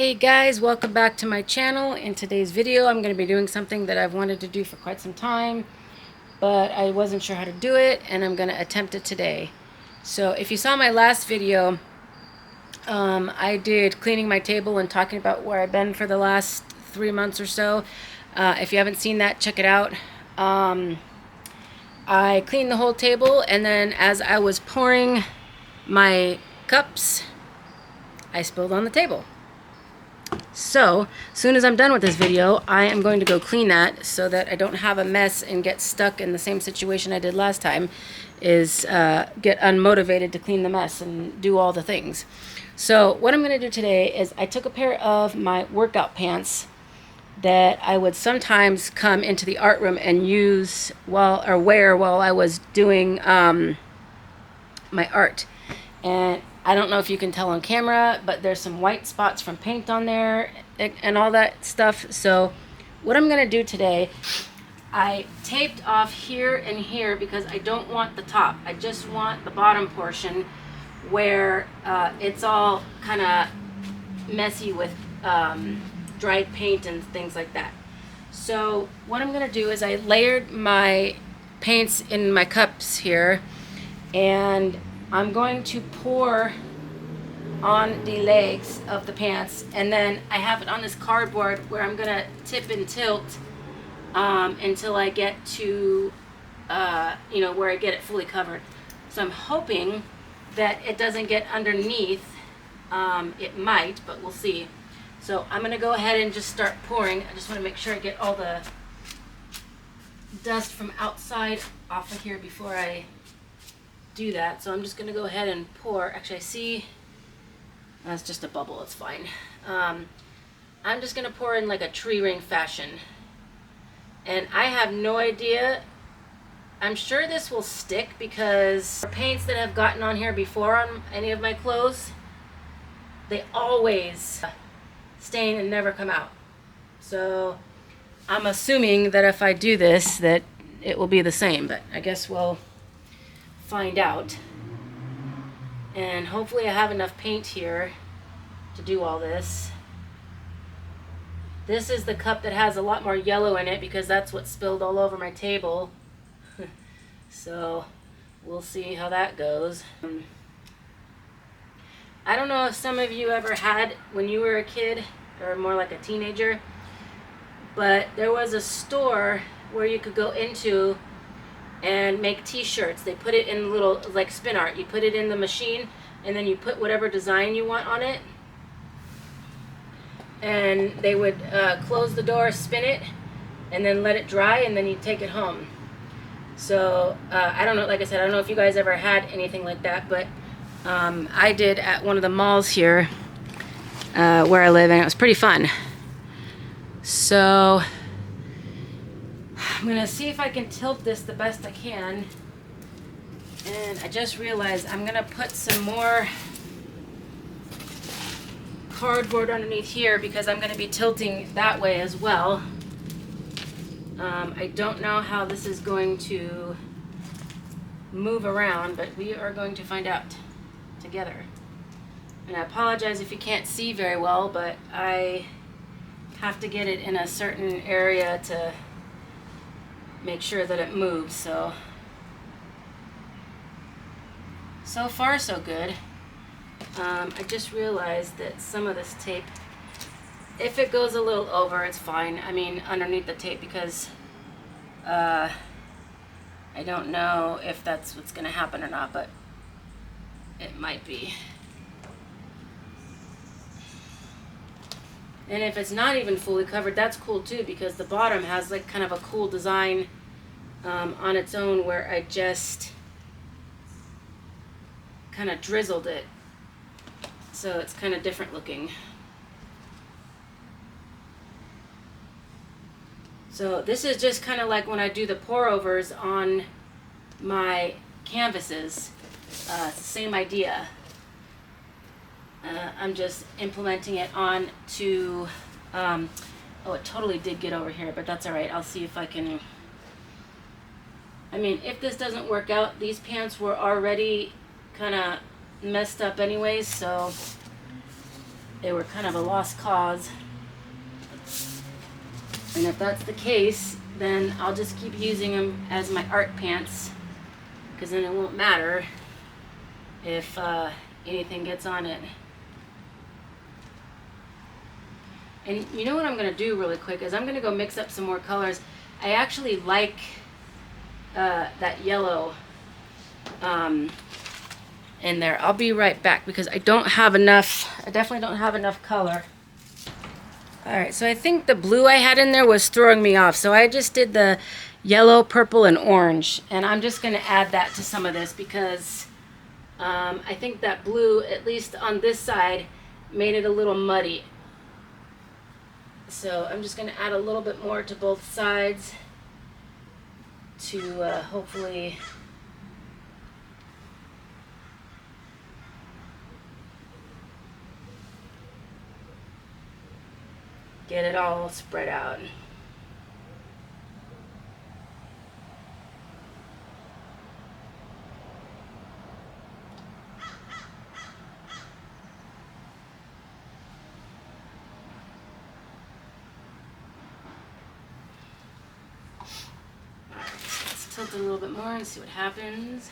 Hey guys, welcome back to my channel. In today's video I'm going to be doing something that I've wanted to do for quite some time, but I wasn't sure how to do it, and I'm going to attempt it today. So if you saw my last video, I did cleaning my table and talking about where I've been for the last 3 months or so. If you haven't seen that, check it out. I cleaned the whole table, and then as I was pouring my cups, I spilled on the table. So, as soon as I'm done with this video, I am going to go clean that so that I don't have a mess and get stuck in the same situation I did last time, is get unmotivated to clean the mess and do all the things. So, what I'm going to do today is I took a pair of my workout pants that I would sometimes come into the art room and use wear while I was doing my art. And I don't know if you can tell on camera, but there's some white spots from paint on there and all that stuff. So what I'm going to do today, I taped off here and here because I don't want the top. I just want the bottom portion where it's all kind of messy with dried paint and things like that. So what I'm going to do is I layered my paints in my cups here, and I'm going to pour on the legs of the pants, and then I have it on this cardboard where I'm gonna tip and tilt until I get to where I get it fully covered. So I'm hoping that it doesn't get underneath. It might, but we'll see. So I'm gonna go ahead and just start pouring. I just want to make sure I get all the dust from outside off of here before I do that. So I'm just gonna go ahead and pour. Actually, I see that's just a bubble, it's fine. I'm just gonna pour in like a tree ring fashion, and I have no idea. I'm sure this will stick because paints that have gotten on here before on any of my clothes, they always stain and never come out. So I'm assuming that if I do this that it will be the same, but I guess we'll find out. And hopefully I have enough paint here to do all this. This is the cup that has a lot more yellow in it because that's what spilled all over my table. So we'll see how that goes. I don't know if some of you ever had, when you were a kid or more like a teenager, but there was a store where you could go into and make t-shirts. They put it in little, like spin art. You put it in the machine and then you put whatever design you want on it, and they would close the door, spin it, and then let it dry, and then you'd take it home. So I don't know, like I said, I don't know if you guys ever had anything like that, but I did at one of the malls here where I live, and it was pretty fun. So I'm gonna see if I can tilt this the best I can. And I just realized I'm gonna put some more cardboard underneath here because I'm gonna be tilting that way as well. I don't know how this is going to move around, but we are going to find out together. And I apologize if you can't see very well, but I have to get it in a certain area to make sure that it moves. So far so good. I just realized that some of this tape, if it goes a little over, it's fine. I mean, underneath the tape, because I don't know if that's what's going to happen or not, but it might be. And if it's not even fully covered, that's cool too, because the bottom has like kind of a cool design on its own, where I just kind of drizzled it, so it's kind of different looking. So this is just kind of like when I do the pour overs on my canvases. It's the same idea. I'm just implementing it on to oh, it totally did get over here, but that's all right. I'll see if I can. I mean, if this doesn't work out, these pants were already kind of messed up anyways, so they were kind of a lost cause. And if that's the case, then I'll just keep using them as my art pants, because then it won't matter if anything gets on it. And you know what I'm going to do really quick is I'm going to go mix up some more colors. I actually like that yellow in there. I'll be right back because I don't have enough. I definitely don't have enough color. Alright, so I think the blue I had in there was throwing me off. So I just did the yellow, purple, and orange. And I'm just going to add that to some of this because I think that blue, at least on this side, made it a little muddy. So I'm just going to add a little bit more to both sides to hopefully get it all spread out. Alright, so let's tilt it a little bit more and see what happens.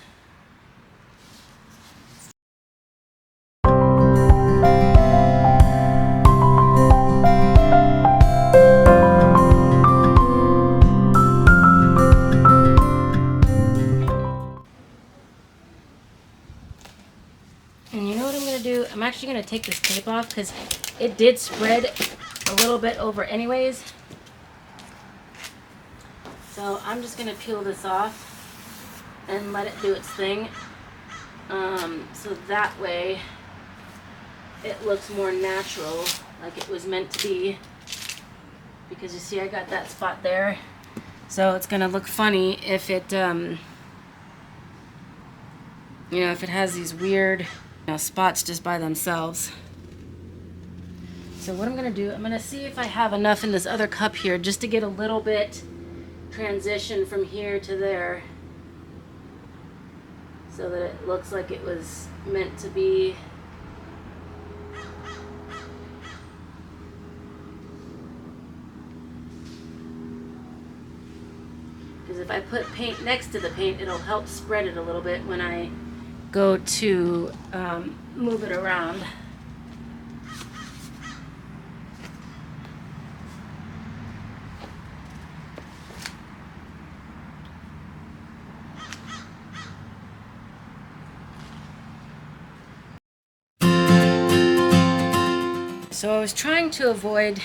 And you know what I'm going to do? I'm actually going to take this tape off because it did spread a little bit over anyways. So I'm just going to peel this off and let it do its thing. So that way it looks more natural, like it was meant to be. Because you see I got that spot there. So it's going to look funny if it, you know, if it has these weird spots just by themselves. So what I'm going to do, I'm going to see if I have enough in this other cup here just to get a little bit transition from here to there so that it looks like it was meant to be. Because if I put paint next to the paint, it'll help spread it a little bit when I go to move it around. So I was trying to avoid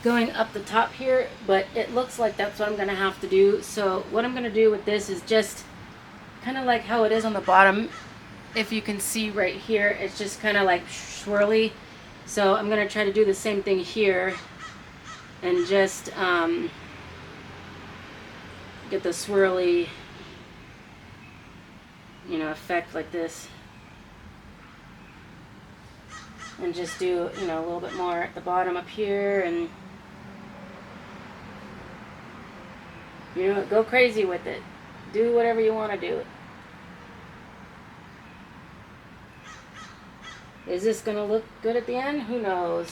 going up the top here, but it looks like that's what I'm going to have to do. So what I'm going to do with this is just kind of like how it is on the bottom. If you can see right here, it's just kind of like swirly. So I'm going to try to do the same thing here and just get the swirly, you know, effect like this. And just do, you know, a little bit more at the bottom up here, and you know, go crazy with it. Do whatever you want to do. Is this going to look good at the end? Who knows?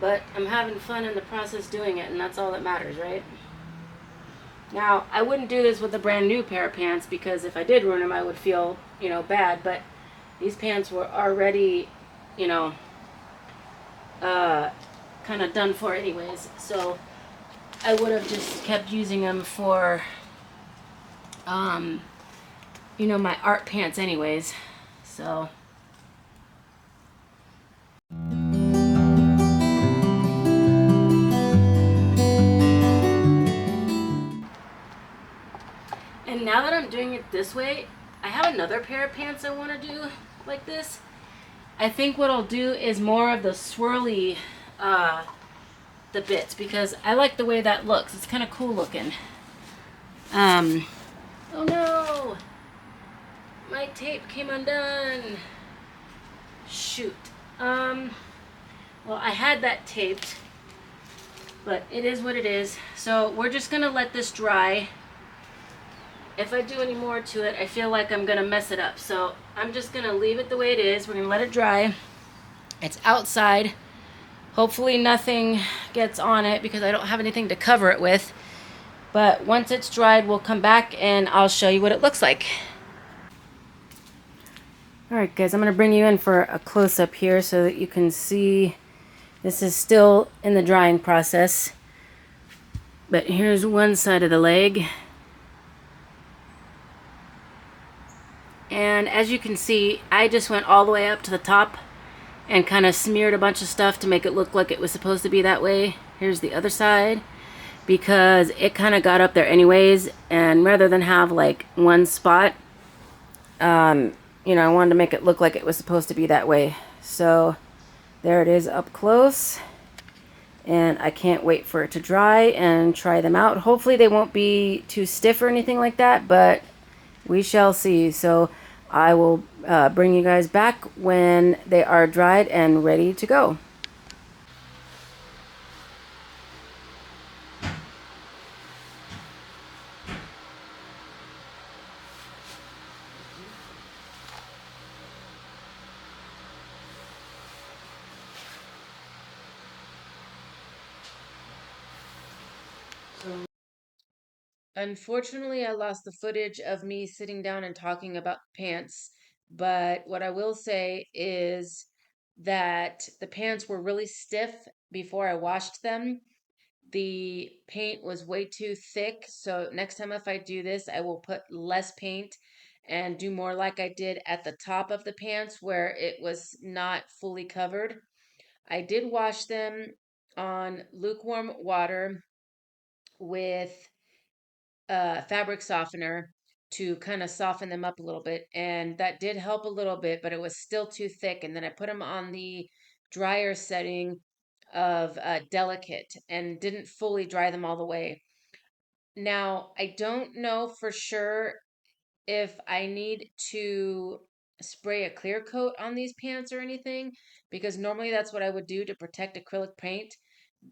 But I'm having fun in the process doing it, and that's all that matters, right? Now, I wouldn't do this with a brand new pair of pants, because if I did ruin them, I would feel, you know, bad. But these pants were already, you know, kind of done for anyways. So I would have just kept using them for, you know, my art pants anyways. So and now that I'm doing it this way, I have another pair of pants I want to do like this. I think what I'll do is more of the swirly the bits, because I like the way that looks. It's kind of cool looking. Oh no! My tape came undone. Shoot. Well, I had that taped, but it is what it is. So we're just gonna let this dry. if I do any more to it, I feel like I'm gonna mess it up. So I'm just gonna leave it the way it is. We're gonna let it dry. It's outside. Hopefully nothing gets on it because I don't have anything to cover it with. But once it's dried, we'll come back and I'll show you what it looks like. Alright guys, I'm going to bring you in for a close-up here so that you can see this is still in the drying process. But here's one side of the leg. And as you can see, I just went all the way up to the top and kind of smeared a bunch of stuff to make it look like it was supposed to be that way. Here's the other side, because it kind of got up there anyways, and rather than have like one spot, you know, I wanted to make it look like it was supposed to be that way. So there it is up close, and I can't wait for it to dry and try them out. Hopefully they won't be too stiff or anything like that, but we shall see. So I will bring you guys back when they are dried and ready to go. Unfortunately, I lost the footage of me sitting down and talking about pants, but what I will say is that the pants were really stiff before I washed them. The paint was way too thick, so next time if I do this, I will put less paint and do more like I did at the top of the pants where it was not fully covered. I did wash them on lukewarm water with fabric softener to kind of soften them up a little bit, and that did help a little bit, but it was still too thick. And then I put them on the dryer setting of delicate and didn't fully dry them all the way. Now, I don't know for sure if I need to spray a clear coat on these pants or anything, because normally that's what I would do to protect acrylic paint.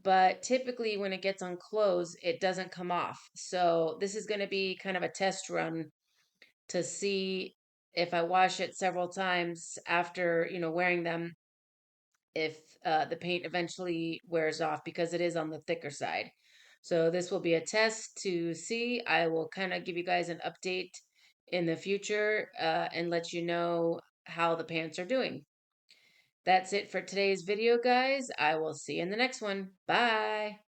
But typically, when it gets on clothes, it doesn't come off. So, this is going to be kind of a test run to see if I wash it several times after, wearing them, if the paint eventually wears off because it is on the thicker side. So this will be a test to see. I will kind of give you guys an update in the future and let you know how the pants are doing. That's it for today's video, guys. I will see you in the next one. Bye.